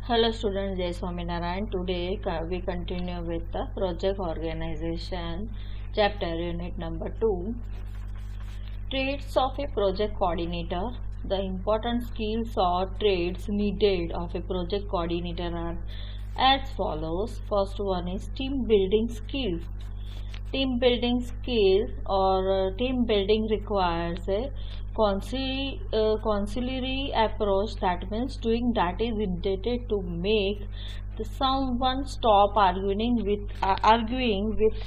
Hello students, Jai Swaminarayan. Today we continue with the project organization chapter unit number 2. Traits of a project coordinator. The important skills or traits needed of a project coordinator are as follows. First one is team building skills. Team building skill or team building requires a conciliatory approach. That means doing that is intended to make someone stop arguing with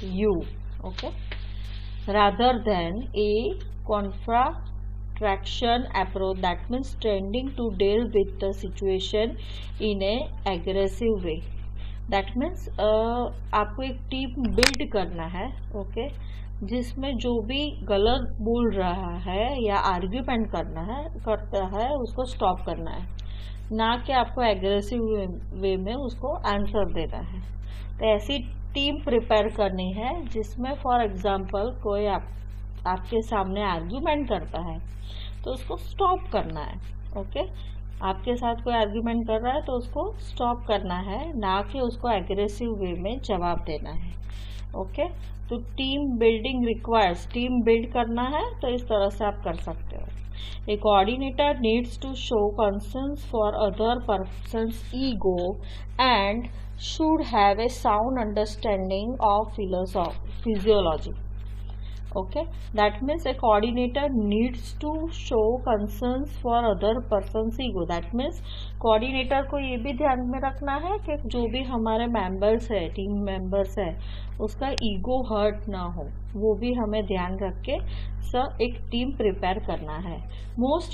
you, okay, rather than a confrontation approach. That means tending to deal with the situation in a aggressive way. That means आपको एक team build करना है, okay, जिसमें जो भी गलत बोल रहा है या आर्ग्यूमेंट करता है उसको स्टॉप करना है, ना कि आपको एग्रेसिव वे में उसको आंसर देना है। तो ऐसी टीम प्रिपेयर करनी है जिसमें फॉर एग्जांपल कोई आपके सामने आर्ग्यूमेंट करता है तो उसको स्टॉप करना है, ओके। आपके साथ कोई आर्ग्यूमेंट कर रहा है तो उसको स्टॉप करना है, ना कि उसको एग्रेसिव वे में जवाब देना है, ओके। तो team building requires, team build करना है तो इस तरह से आप कर सकते हो। A coordinator needs to show concerns for other persons ego and should have a sound understanding of physiology, okay. That means a coordinator needs to show concerns for other person's ego. That means coordinator को ये भी ध्यान में रखना है कि जो भी हमारे मेंबर्स है, टीम मेंबर्स है, उसका ईगो हर्ट ना हो, वो भी हमें ध्यान रख के एक टीम प्रिपेयर करना है। Most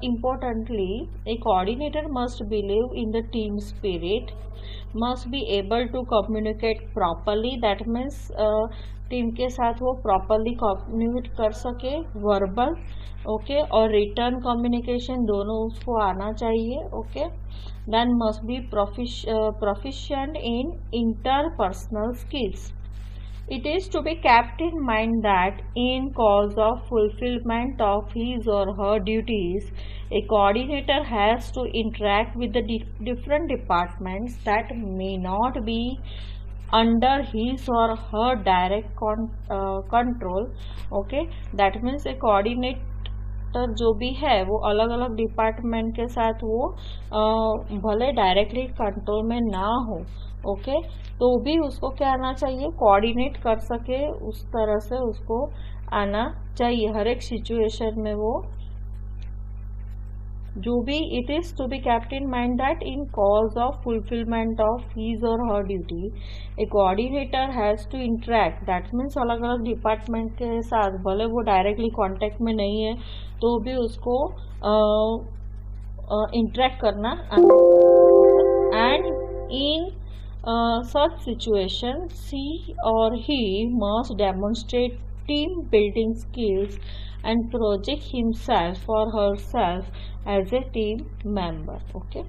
importantly a coordinator must believe in the team spirit, must be able to communicate properly. That means team के साथ वो प्रॉपरली कम्युनिकेट कर सके, वर्बल, ओके, और रिटर्न कम्युनिकेशन दोनों उसको आना चाहिए, okay. Then must be proficient in interpersonal skills. It is to be kept in mind that in cause of fulfillment of his or her duties, a coordinator has to interact with the different departments that may not be under his or her direct control, okay. That means a coordinator जो भी है वो अलग अलग department के साथ वो भले डायरेक्टली कंट्रोल में ना हो, ओके, तो भी उसको क्या आना चाहिए, कोऑर्डिनेट कर सके, उस तरह से उसको आना चाहिए हर एक सिचुएशन में। वो जो भी it is to be kept in mind that in cause of fulfilment of his or her duty a coordinator has to interact. That means अलग अलग डिपार्टमेंट के साथ भले वो डायरेक्टली कांटेक्ट में नहीं है तो भी उसको इंटरेक्ट करना। And in such situation she or he must demonstrate team building skills and project himself or herself as a team member, okay.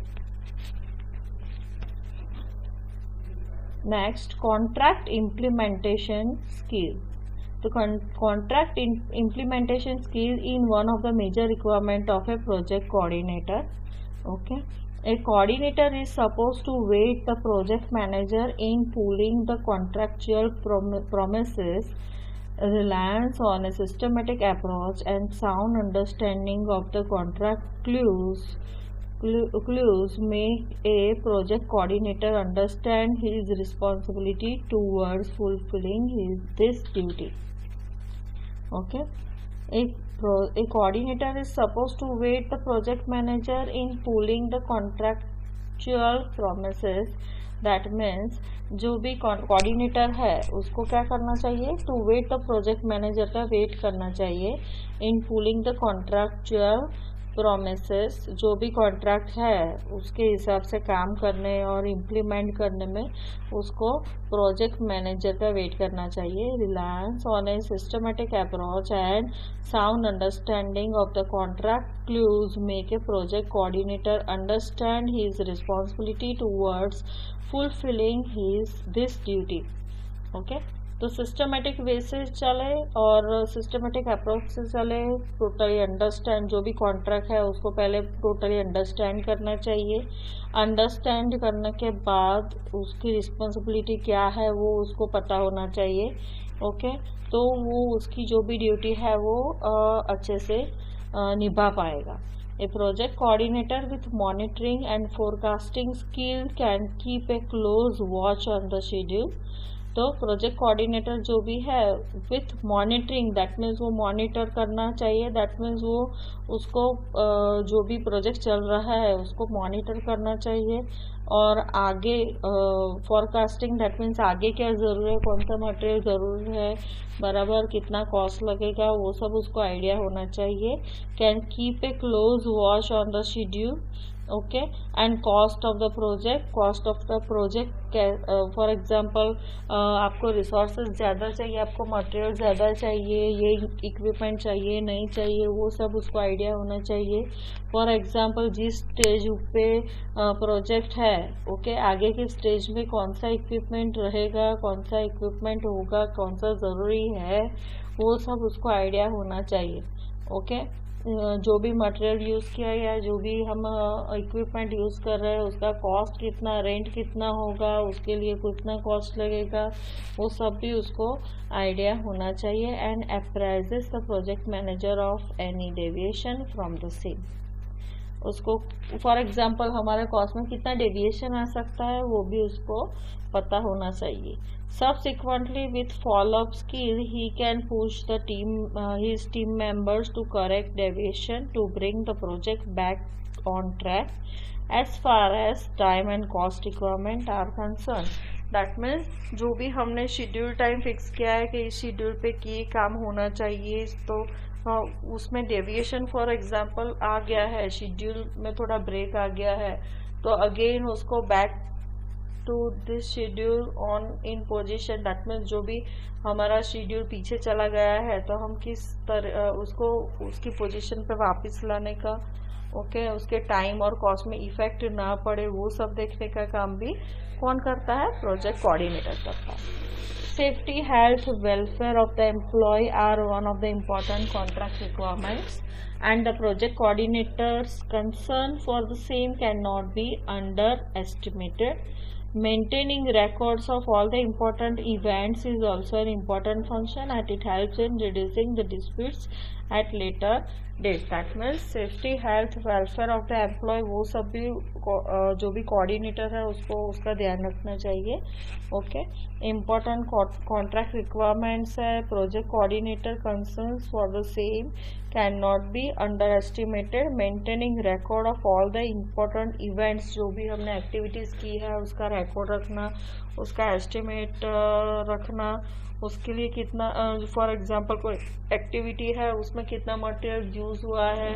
Next, contract implementation skill. The contract implementation skill in one of the major requirement of a project coordinator, okay. A coordinator is supposed to aid the project manager in pulling the contractual promises, reliance on a systematic approach and sound understanding of the contract clues make a project coordinator understand his responsibility towards fulfilling this duty, okay. A coordinator is supposed to aid the project manager in pulling the contractual promises. That means जो भी coordinator है उसको क्या करना चाहिए, to wait the project manager का wait करना चाहिए in pulling the contractual promises. जो भी कॉन्ट्रैक्ट है उसके हिसाब से काम करने और इम्प्लीमेंट करने में उसको प्रोजेक्ट मैनेजर का वेट करना चाहिए। Reliance on a systematic approach and sound understanding of the contract clues make a project coordinator understand his responsibility towards fulfilling this duty, okay. तो सिस्टमेटिक वे से चले और सिस्टमेटिक अप्रोच से चले, totally understand, जो भी कॉन्ट्रैक्ट है उसको पहले टोटली अंडरस्टैंड करना चाहिए। अंडरस्टैंड करने के बाद उसकी रिस्पॉन्सिबिलिटी क्या है वो उसको पता होना चाहिए। ओके, तो वो उसकी जो भी ड्यूटी है वो अच्छे से निभा पाएगा। A project coordinator with monitoring and forecasting skill can keep a close watch on the schedule। तो प्रोजेक्ट कोऑर्डिनेटर जो भी है विथ मॉनिटरिंग, दैट मीन्स वो मॉनिटर करना चाहिए, दैट मीन्स वो उसको जो भी प्रोजेक्ट चल रहा है उसको मॉनिटर करना चाहिए। और आगे फॉरकास्टिंग, दैट मीन्स आगे क्या ज़रूर है, कौन सा मटेरियल ज़रूर है, बराबर कितना कॉस्ट लगेगा, वो सब उसको आइडिया होना चाहिए। Can keep a close watch on the schedule. Okay, and cost of the project, for example आपको रिसोर्सेज ज़्यादा चाहिए, आपको मटेरियल ज़्यादा चाहिए, ये इक्विपमेंट चाहिए नहीं चाहिए, वो सब उसको आइडिया होना चाहिए। फॉर एग्जांपल जिस स्टेज पे प्रोजेक्ट है, ओके, आगे के स्टेज में कौन सा इक्विपमेंट रहेगा, कौन सा इक्विपमेंट होगा, कौन सा ज़रूरी है, वो सब उसको आइडिया होना चाहिए। ओके, जो भी मटेरियल यूज़ किया या जो भी हम इक्विपमेंट यूज़ कर रहे हैं उसका कॉस्ट कितना, रेंट कितना होगा, उसके लिए कितना कॉस्ट लगेगा, वो सब भी उसको आइडिया होना चाहिए। And apprises the project manager of any deviation from the same. उसको फॉर एग्जांपल हमारे कॉस्ट में कितना डेविएशन आ सकता है वो भी उसको पता होना चाहिए। Subsequently, with follow-up skill, he can push the his team members to correct deviation to bring the project back on track as far as time and cost requirement are concerned। That means जो भी हमने schedule time fix किया है कि इस schedule पे ये काम होना चाहिए, तो उसमें डेविएशन फॉर एग्जांपल आ गया है, शेड्यूल में थोड़ा ब्रेक आ गया है, तो अगेन उसको back to this schedule on in position, that means जो भी हमारा शेड्यूल पीछे चला गया है तो हम किस तरह उसको उसकी पोजीशन पे वापस लाने का, ओके, उसके टाइम और कॉस्ट में इफेक्ट ना पड़े, वो सब देखने का काम भी कौन करता है, प्रोजेक्ट कोऑर्डिनेटर करता है। Safety, health, welfare of the employ are one of the important contract requirements and the project coordinator's concern for the same cannot be underestimated। Maintaining records of all the important events is also an important function and it helps in reducing the disputes at later date। That means safety, health, welfare of the employee, वो सब भी जो भी coordinator है उसको उसका ध्यान रखना चाहिए। ओके, इम्पोर्टेंट कॉन्ट्रैक्ट रिक्वायरमेंट्स है, project coordinator concerns for the same can not be under estimated. Maintaining record of all the important events, जो भी हमने एक्टिविटीज़ की है उसका रिकॉर्ड रखना, उसका एस्टिमेट रखना, उसके लिए कितना, फॉर एग्जांपल कोई एक्टिविटी है उसमें कितना मटेरियल यूज़ हुआ है,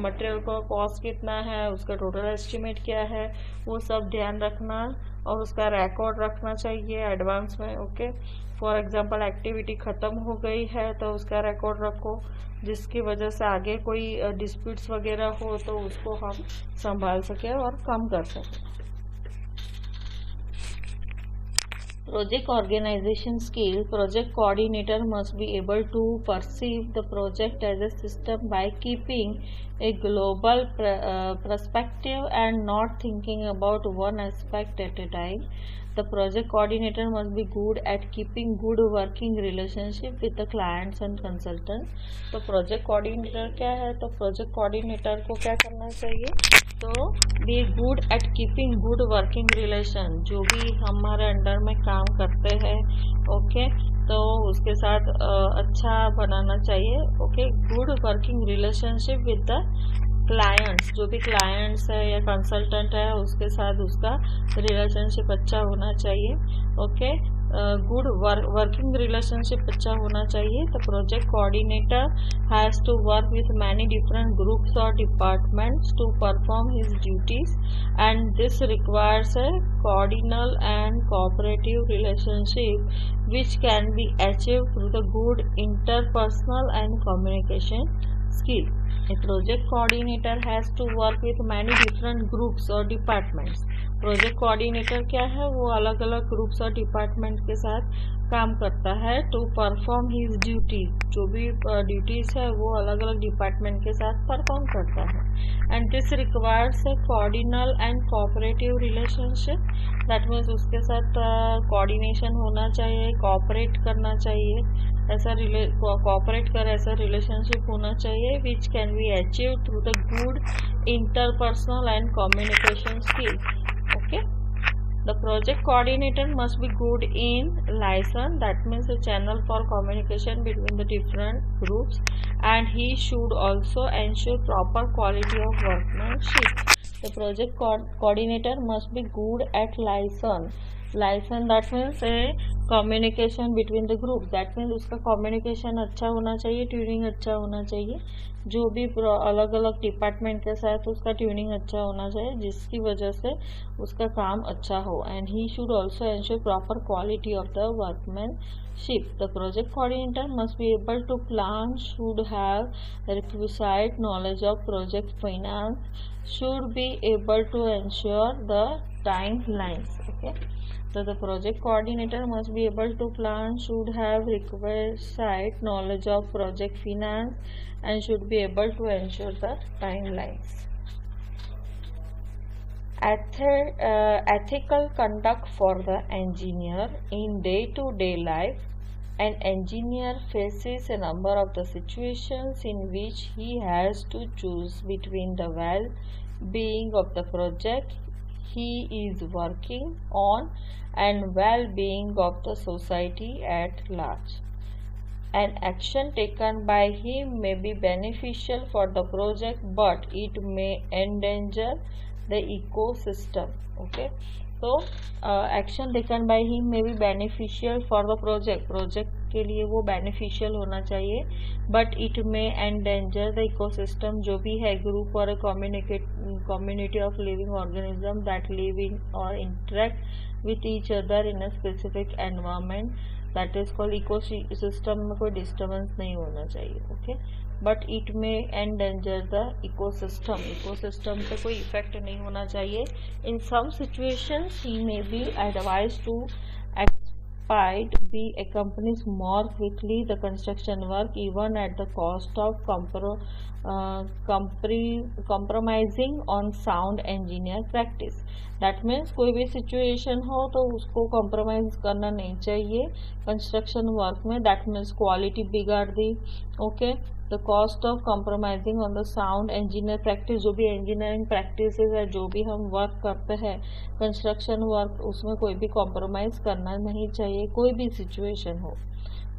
मटेरियल का कॉस्ट कितना है, उसका टोटल एस्टिमेट क्या है, वो सब ध्यान रखना और उसका रिकॉर्ड रखना चाहिए एडवांस में। ओके, फॉर एग्जांपल एक्टिविटी ख़त्म हो गई है तो उसका रिकॉर्ड रखो, जिसकी वजह से आगे कोई डिस्प्यूट्स वगैरह हो तो उसको हम संभाल सकें और कम कर सकें। Project organization skill, project coordinator must be able to perceive the project as a system by keeping a global perspective and not thinking about one aspect at a time। The project coordinator must be good at keeping good working relationship with the clients and consultants। तो project coordinator क्या है, तो project coordinator को क्या करना चाहिए, तो be good at keeping good working relation, जो भी हमारे अंडर में काम करते हैं, ओके, तो उसके साथ अच्छा बनाना चाहिए। Okay, good working relationship with the clients, जो भी क्लाइंट्स है या कंसल्टेंट है उसके साथ उसका रिलेशनशिप अच्छा होना चाहिए। ओके, गुड वर्किंग रिलेशनशिप अच्छा होना चाहिए। तो project coordinator has to work with many different groups और departments to perform his duties and this requires a coordinal and cooperative relationship which can be achieved through the good interpersonal and communication skill। A project coordinator has to work with many different groups or departments project coordinator क्या है, वो अलग अलग groups और department के साथ काम करता है टू परफॉर्म हिज ड्यूटीज। जो भी ड्यूटीज है वो अलग अलग डिपार्टमेंट के साथ परफॉर्म करता है। And this requires a coordinal and cooperative relationship. That means उसके साथ कोऑर्डिनेशन होना चाहिए, कोऑपरेट करना चाहिए, ऐसा कोऑपरेट कर ऐसा रिलेशनशिप होना चाहिए विच can be achieve through the good interpersonal and communication skills. Okay, the project coordinator must be good in liaison, that means a channel for communication between the different groups, and he should also ensure proper quality of workmanship. The project coordinator must be good at liaison. Liaison that means a communication between the groups, that means उसका communication अच्छा होना चाहिए, tuning अच्छा होना चाहिए, जो भी अलग अलग डिपार्टमेंट के साथ उसका ट्यूनिंग अच्छा होना चाहिए, जिसकी वजह से उसका काम अच्छा हो। And he should also ensure proper quality of the workmanship. The project coordinator must be able to plan, should have requisite knowledge of project finance, should be able to ensure the timelines. Okay, so the project coordinator must be able to plan, should have requisite knowledge of project finance, and should be able to ensure the timelines. Ethical conduct for the engineer in day-to-day life. An engineer faces a number of the situations in which he has to choose between the well-being of the project he is working on and well-being of the society at large. An action taken by him may be beneficial for the project, but it may endanger the ecosystem. Okay, so action taken by him may be beneficial for the project के लिए वो beneficial होना चाहिए, but it may endanger the ecosystem, जो भी है group और community of living organism that live in or interact with each other in a specific environment, that is called ecosystem में कोई disturbance नहीं होना चाहिए। okay, but it may endanger the ecosystem पे कोई effect नहीं होना चाहिए। in some situations he may be advised to expedite the accompanies more quickly the construction work, even at the cost of compromising on sound engineer practice. That means कोई भी situation हो तो उसको compromise करना नहीं चाहिए construction work में, that means quality बिगाड़ दी। okay, the cost of compromising on the sound engineer practice, जो भी engineering practices है, जो भी हम work करते हैं construction work, उसमें कोई भी compromise करना नहीं चाहिए कोई भी situation हो।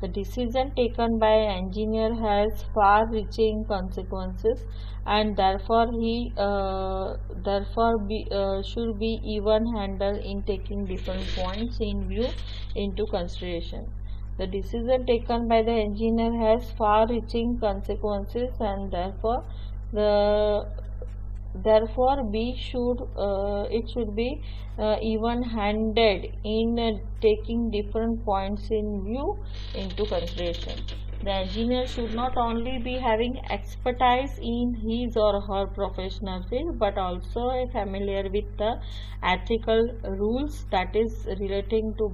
The decision taken by an engineer has far-reaching consequences, and therefore should be even-handed in taking different points in view into consideration. The decision taken by the engineer has far-reaching consequences, and therefore it should be even-handed in taking different points in view into consideration. The engineer should not only be having expertise in his or her professional field, but also familiar with the ethical rules, that is relating to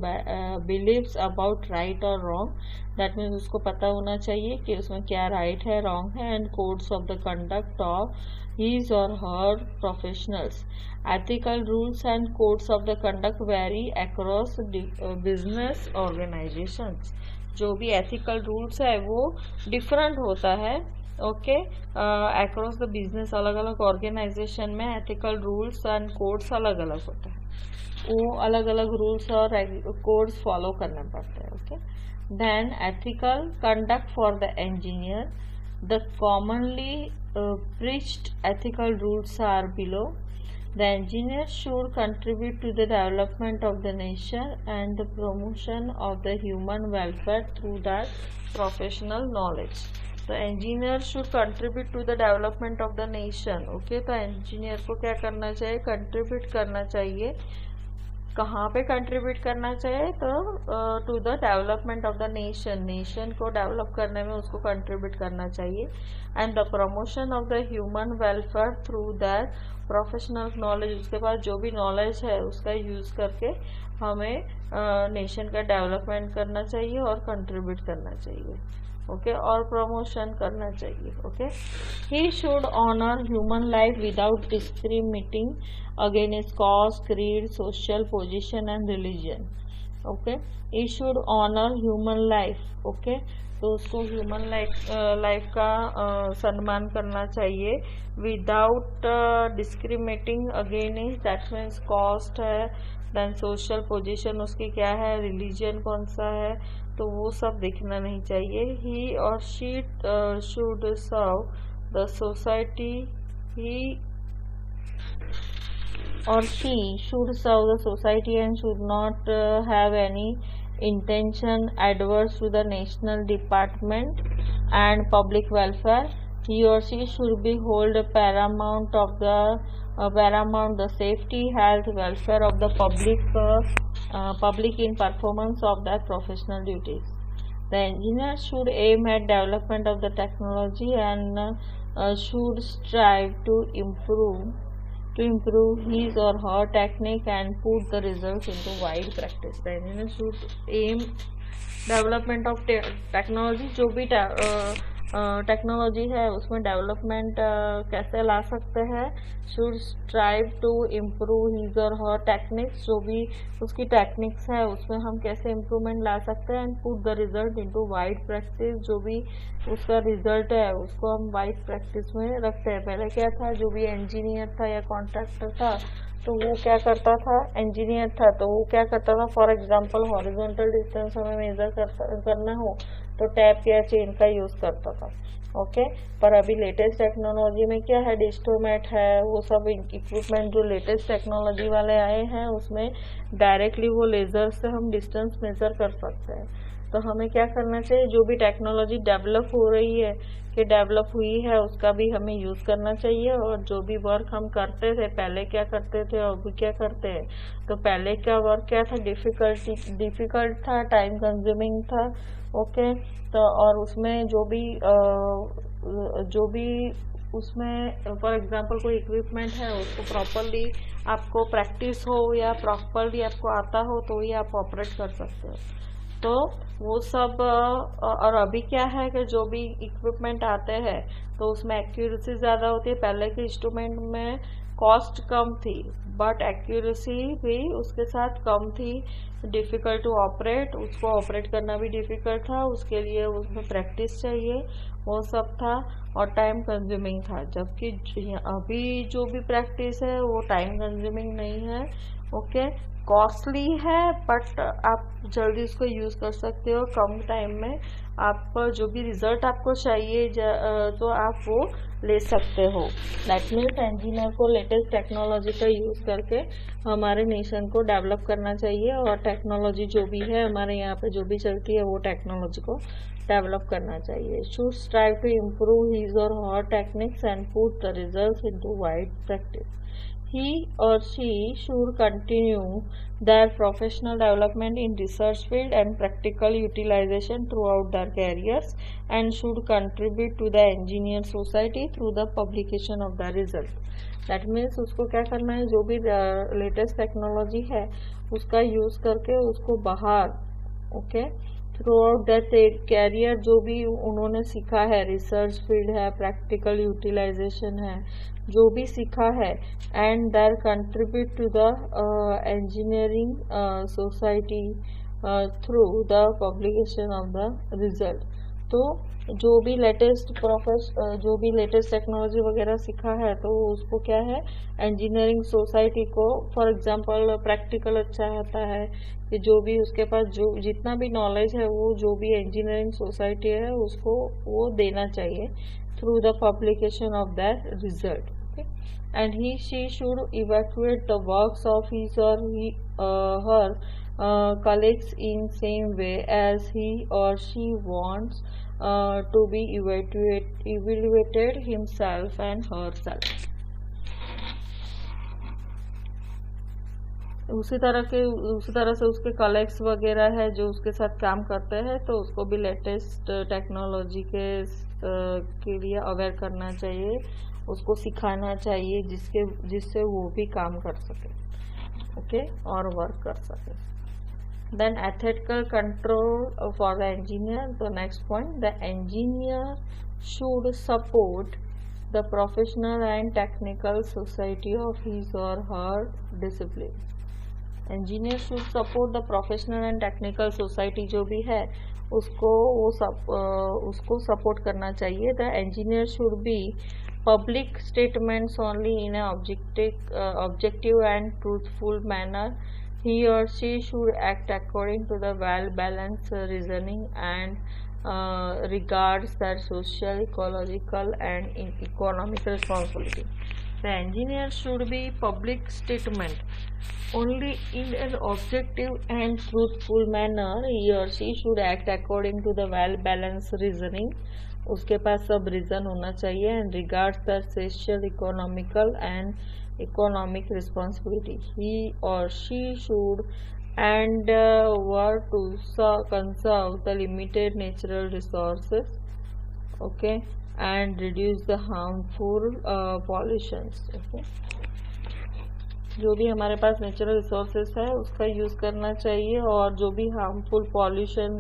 beliefs about right or wrong. That means उसको पता होना चाहिए कि उसमें क्या right है, wrong है, and codes of the conduct of his or her professionals. Ethical rules and codes of the conduct vary across business organizations. जो भी ethical rules है वो different होता है। ओके, across the business अलग अलग organization में ethical rules and codes अलग अलग होता है, वो अलग अलग rules और codes follow करने पड़ते हैं। Okay, then ethical conduct for the engineer. The commonly preached ethical rules are below. The engineer should contribute to the development of the nation and the promotion of the human welfare through that professional knowledge. The engineer should contribute to the development of the nation. Okay, तो engineer को क्या करना चाहिए, contribute करना चाहिए। कहाँ पे contribute करना चाहिए, तो to the development of the nation को डेवलप करने में उसको कंट्रीब्यूट करना चाहिए। And the promotion of the human welfare through that professional knowledge, उसके पास जो भी नॉलेज है उसका यूज़ करके हमें नेशन का डेवलपमेंट करना चाहिए और कंट्रीब्यूट करना चाहिए, ओके, और प्रमोशन करना चाहिए, okay. He should honour human life without discriminating against caste, creed, social position and religion, okay. He should honour human life, okay, तो उसको ह्यूमन लाइफ का सम्मान करना चाहिए without discriminating against, that means cost है, then social position उसकी क्या है, रिलीजन कौन सा है, तो वो सब देखना नहीं चाहिए। He or she should serve the society, he or she should serve the society and should not have any intention adverse to the national department and public welfare. He or she should be hold paramount of the paramount the safety, health, welfare of the public in performance of their professional duties. The engineer should aim at development of the technology and should strive to improve his or her technique and put the results into wide practice. The engineer should aim development of technology, जो भी technology है उसमें development कैसे ला सकते हैं, should strive to improve his or her techniques, जो भी उसकी टेक्निक्स है उसमें हम कैसे इम्प्रूवमेंट ला सकते हैं, and put the result into wide practice, जो भी उसका रिजल्ट है उसको हम वाइड प्रैक्टिस में रखते हैं। पहले क्या था, जो भी इंजीनियर था या कॉन्ट्रैक्टर था तो वो क्या करता था, इंजीनियर था तो वो क्या करता था, फॉर एग्जांपल हॉरिजॉन्टल डिस्टेंस हमें मेजर करना हो तो टैप या चेन का यूज़ करता था, ओके। पर अभी लेटेस्ट टेक्नोलॉजी में क्या है, डिस्टोमेट है, वो सब इक्विपमेंट जो लेटेस्ट टेक्नोलॉजी वाले आए हैं उसमें डायरेक्टली वो लेज़र से हम डिस्टेंस मेजर कर सकते हैं। तो हमें क्या करना चाहिए, जो भी टेक्नोलॉजी डेवलप हो रही है कि डेवलप हुई है उसका भी हमें यूज़ करना चाहिए, और जो भी वर्क हम करते थे, पहले क्या करते थे और अभी क्या करते हैं, तो पहले का वर्क क्या था, डिफ़िकल्ट था, टाइम कंज्यूमिंग था, ओके। तो और उसमें जो भी उसमें फॉर एग्जांपल कोई इक्विपमेंट है उसको प्रॉपरली आपको प्रैक्टिस हो या प्रॉपरली आपको आता हो तो ही आप ऑपरेट कर सकते हो। तो वो सब और अभी क्या है कि जो भी इक्विपमेंट आते हैं तो उसमें एक्यूरेसी ज़्यादा होती है। पहले के इंस्ट्रूमेंट में कॉस्ट कम थी बट एक्यूरेसी भी उसके साथ कम थी, डिफ़िकल्ट टू ऑपरेट, उसको ऑपरेट करना भी डिफ़िकल्ट था, उसके लिए उसमें प्रैक्टिस चाहिए, वो सब था, और टाइम कंज्यूमिंग था। जबकि अभी जो भी प्रैक्टिस है वो टाइम कंज्यूमिंग नहीं है, ओके, कॉस्टली है बट आप जल्दी उसको यूज़ कर सकते हो, कम टाइम में आप जो भी रिज़ल्ट आपको चाहिए तो आप वो ले सकते हो। दैट मीन्स इंजीनियर को लेटेस्ट टेक्नोलॉजी का यूज़ करके हमारे नेशन को डेवलप करना चाहिए, और टेक्नोलॉजी जो भी है हमारे यहाँ पे जो भी चलती है वो टेक्नोलॉजी को डेवलप करना चाहिए। Should strive to improve his or her techniques and put the results into wide practice. He or she should continue their professional development in research field and practical utilization throughout their careers and should contribute to the engineer society through the publication of the result. That means उसको क्या करना है, जो भी latest technology है उसका use करके उसको बाहर, okay, throughout that career जो भी उन्होंने सीखा है, रिसर्च फील्ड है, प्रैक्टिकल यूटिलाइजेशन है, जो भी सीखा है, and there contribute to the engineering society through the publication of the result. तो जो भी लेटेस्ट टेक्नोलॉजी वगैरह सीखा है तो उसको क्या है, इंजीनियरिंग सोसाइटी को, फॉर एग्जांपल प्रैक्टिकल अच्छा आता है कि जो भी उसके पास जो जितना भी नॉलेज है वो जो भी इंजीनियरिंग सोसाइटी है उसको वो देना चाहिए through the publication of that result, okay. And he she should evaluate the works of his or her colleagues in same way as he or she wants to be evaluated himself and herself. उसी तरह से उसके colleagues वगैरह है जो उसके साथ काम करते हैं तो उसको भी लेटेस्ट टेक्नोलॉजी के लिए अवेयर करना चाहिए, उसको सिखाना चाहिए जिससे वो भी काम कर सके, ओके, और वर्क कर सके. Then ethical control for the engineer. The next point, the engineer should support the professional and technical society of his or her discipline. Engineer should support the professional and technical society जो भी है उसको support करना चाहिए. The engineer should be public statements only in an objective and truthful manner. He or she should act according to the well-balanced reasoning and regards their social, ecological, and economic responsibility. The engineer should be public statement only in an objective and truthful manner. He or she should act according to the well-balanced reasoning. उसके पास सब reason होना चाहिए and regards the social, economical, and economic responsibility. He or she should and work to conserve the limited natural resources, okay, and reduce the harmful pollutions. Okay, जो भी हमारे पास natural resources है उसका use करना चाहिए और जो भी हार्मफुल पॉल्यूशन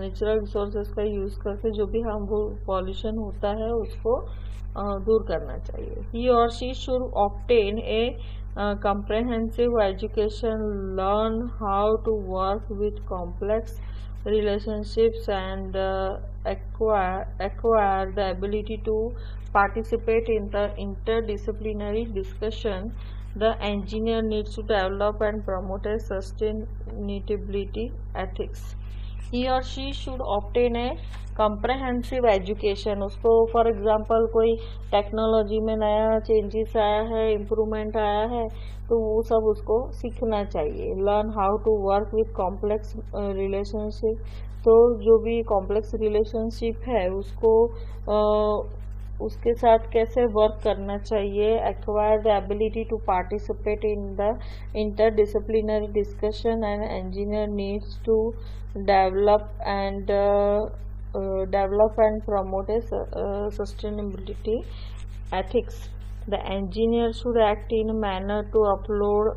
नेचुरल रिसोर्सेज का यूज़ करके जो भी हार्मफुल पॉल्यूशन होता है उसको दूर करना चाहिए. He or she should obtain a comprehensive education, learn how to work with complex relationships, and acquire the ability to participate in the interdisciplinary discussion. The engineer needs to develop and promote a sustainability ethics. He or she should obtain a comprehensive education. उसको for example कोई technology में नया changes आया है, improvement आया है, तो वो सब उसको सीखना चाहिए. Learn how to work with complex relationship. तो जो भी कॉम्प्लेक्स रिलेशनशिप है उसको उसके साथ कैसे वर्क करना चाहिए. Acquire the ability to participate in the interdisciplinary discussion and engineer needs to develop and promote a sustainability ethics. The engineer should act in a manner to uphold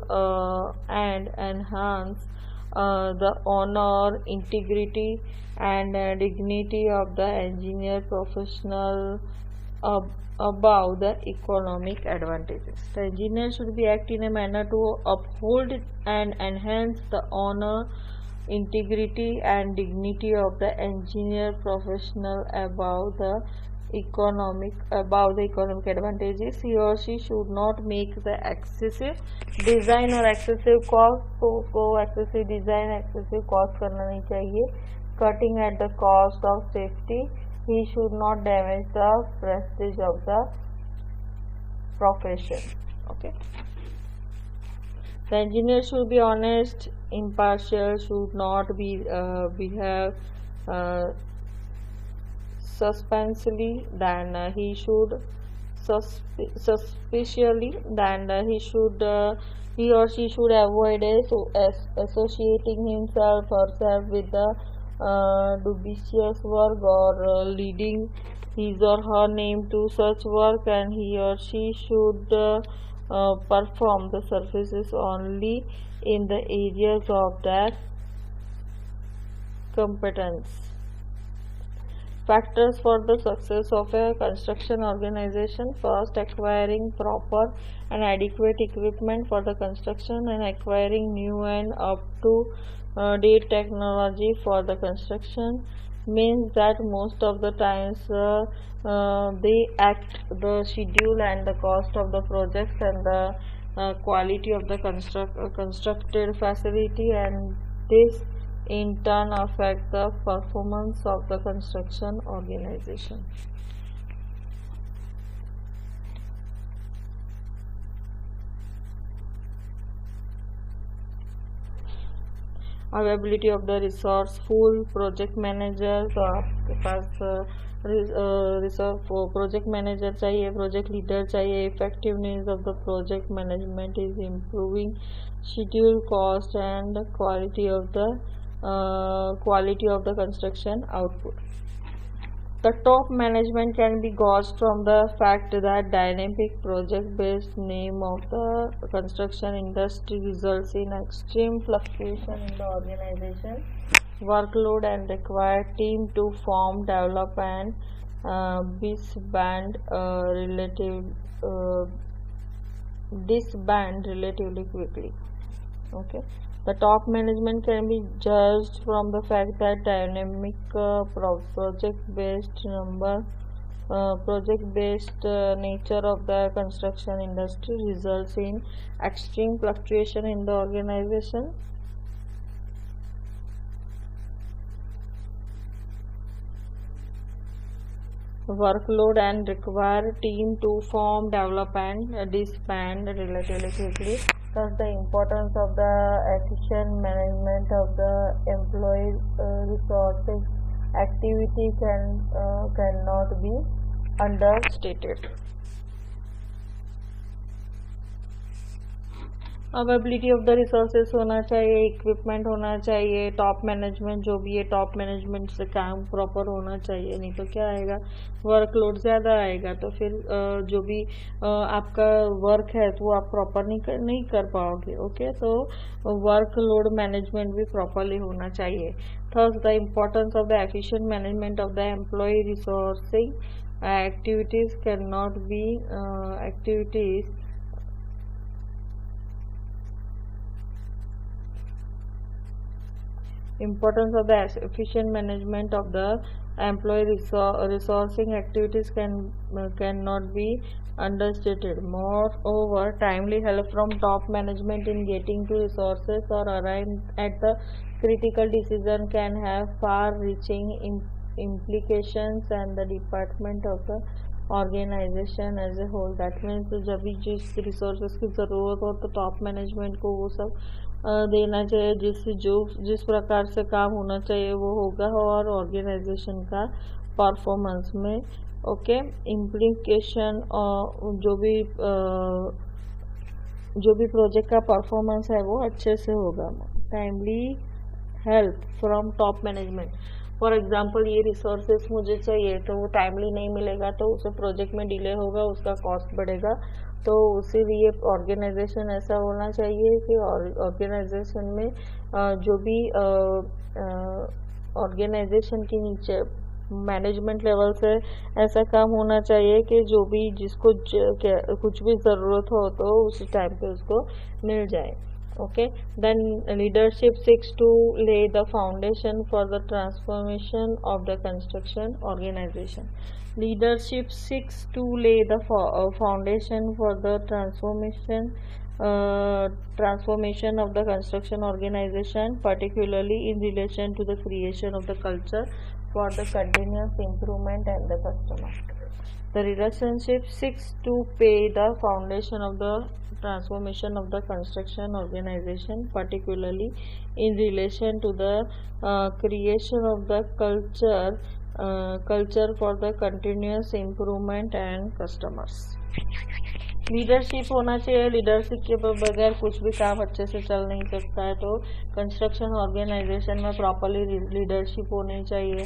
and enhance the honor, integrity, and dignity of the engineer professional above the economic advantages. The engineer should be act in a manner to uphold and enhance the honor, integrity, and dignity of the engineer professional above the economic advantages. He or she should not make the excessive design or excessive cost. तो उसको excessive design, excessive cost करना नहीं चाहिए. Cutting at the cost of safety. He should not damage the prestige of the profession. Okay. The engineer should be honest, impartial, should not behave suspiciously, then he should suspiciously, then he or she should avoid associating himself or herself with the dubious work or leading his or her name to such work, and he or she should perform the services only in the areas of their competence. Factors for the success of a construction organization: first, acquiring proper and adequate equipment for the construction, and acquiring new and up to date technology for the construction means that most of the times they act the schedule and the cost of the projects and the quality of the constructed facility, and this in turn affect the performance of the construction organization. Availability of the resourceful project manager. तो आपके पास project manager चाहिए, project leader चाहिए. Effectiveness of the project management is improving schedule, cost and quality of the construction output. The top management can be gauged from the fact that dynamic project-based name of the construction industry results in extreme fluctuation in the organization, workload, and require team to form, develop, and disband relatively quickly. Okay. The top management can be judged from the fact that dynamic project-based nature of the construction industry results in extreme fluctuation in the organization, workload, and require team to form, develop, and disband relatively quickly. Thus, the importance of the efficient management of the employee resources activity cannot be understated. Availability of the resources होना चाहिए, equipment होना चाहिए, top management जो भी है top management से काम proper होना चाहिए, नहीं तो क्या आएगा, वर्कलोड ज़्यादा आएगा तो फिर जो भी आपका वर्क है तो वो आप प्रॉपर नहीं कर पाओगे. ओके, तो वर्कलोड मैनेजमेंट भी प्रॉपरली होना चाहिए. Third, the importance of the efficient management of the employ resourcing activities cannot be importance of the efficient management of the employee resourcing activities cannot be understated. Moreover, timely help from top management in getting to resources or arrive at the critical decision can have far-reaching implications and the department of the organization as a whole. That means जब भी जिस resources की ज़रूरत हो तो top management को वो सब देना चाहिए, जिस प्रकार से काम होना चाहिए वो होगा और ऑर्गेनाइजेशन का परफॉर्मेंस में. ओके, इम्प्लीकेशन जो भी प्रोजेक्ट का परफॉर्मेंस है वो अच्छे से होगा. Timely help from top management. For example ये रिसोर्सेस मुझे चाहिए तो वो टाइमली नहीं मिलेगा तो उसे प्रोजेक्ट में डिले होगा, उसका कॉस्ट बढ़ेगा. तो उसी लिए ऑर्गेनाइजेशन ऐसा होना चाहिए कि ऑर्गेनाइजेशन में जो भी ऑर्गेनाइजेशन के नीचे मैनेजमेंट लेवल से ऐसा काम होना चाहिए कि जो भी जिसको कुछ भी ज़रूरत हो तो उसी टाइम पे उसको मिल जाए. Okay, then leadership seeks to lay the foundation for the transformation of the construction organization. Leadership seeks to lay the foundation for the transformation of the construction organization, particularly in relation to the creation of the culture for the continuous improvement and the customer. The leadership seeks to lay the foundation of the transformation of the construction organization, particularly in relation to the creation of the culture for the continuous improvement and customers. Leadership होना चाहिए. Leadership के बगैर कुछ भी काम अच्छे से चल नहीं सकता है. तो कंस्ट्रक्शन ऑर्गेनाइजेशन में प्रॉपरली लीडरशिप होनी चाहिए.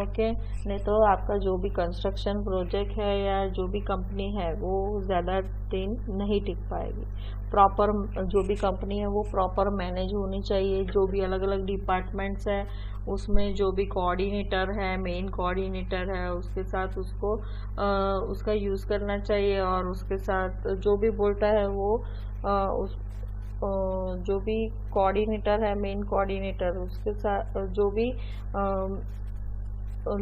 ओके, नहीं तो आपका जो भी कंस्ट्रक्शन प्रोजेक्ट है या जो भी कंपनी है वो ज़्यादा दिन नहीं टिक पाएगी. प्रॉपर जो भी कंपनी है वो प्रॉपर मैनेज होनी चाहिए. जो भी अलग अलग डिपार्टमेंट्स है उसमें जो भी कोऑर्डिनेटर है, मेन कोऑर्डिनेटर है, उसके साथ उसको उसका यूज़ करना चाहिए और उसके साथ जो भी बोलता है वो जो भी कोऑर्डिनेटर है, मेन कोऑर्डिनेटर, उसके साथ जो भी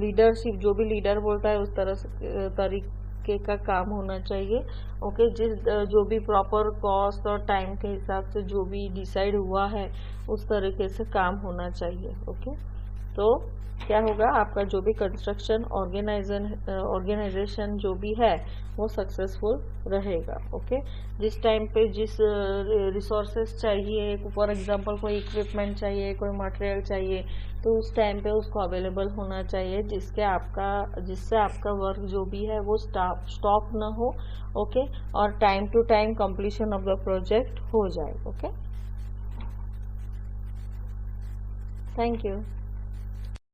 लीडरशिप जो भी लीडर बोलता है उस तरीके का काम होना चाहिए. ओके, जो भी प्रॉपर कॉस्ट और टाइम के हिसाब से जो भी डिसाइड हुआ है उस तरीके से काम होना चाहिए. ओके, तो क्या होगा, आपका जो भी कंस्ट्रक्शन ऑर्गेनाइजेशन जो भी है वो सक्सेसफुल रहेगा. ओके, जिस टाइम पे जिस रिसोर्सेस चाहिए, फॉर एग्जांपल कोई इक्विपमेंट चाहिए, कोई मटेरियल चाहिए, तो उस टाइम पे उसको अवेलेबल होना चाहिए जिससे आपका वर्क जो भी है वो स्टॉप ना हो. ओके, और time to time completion of the project हो जाए. Okay, thank you.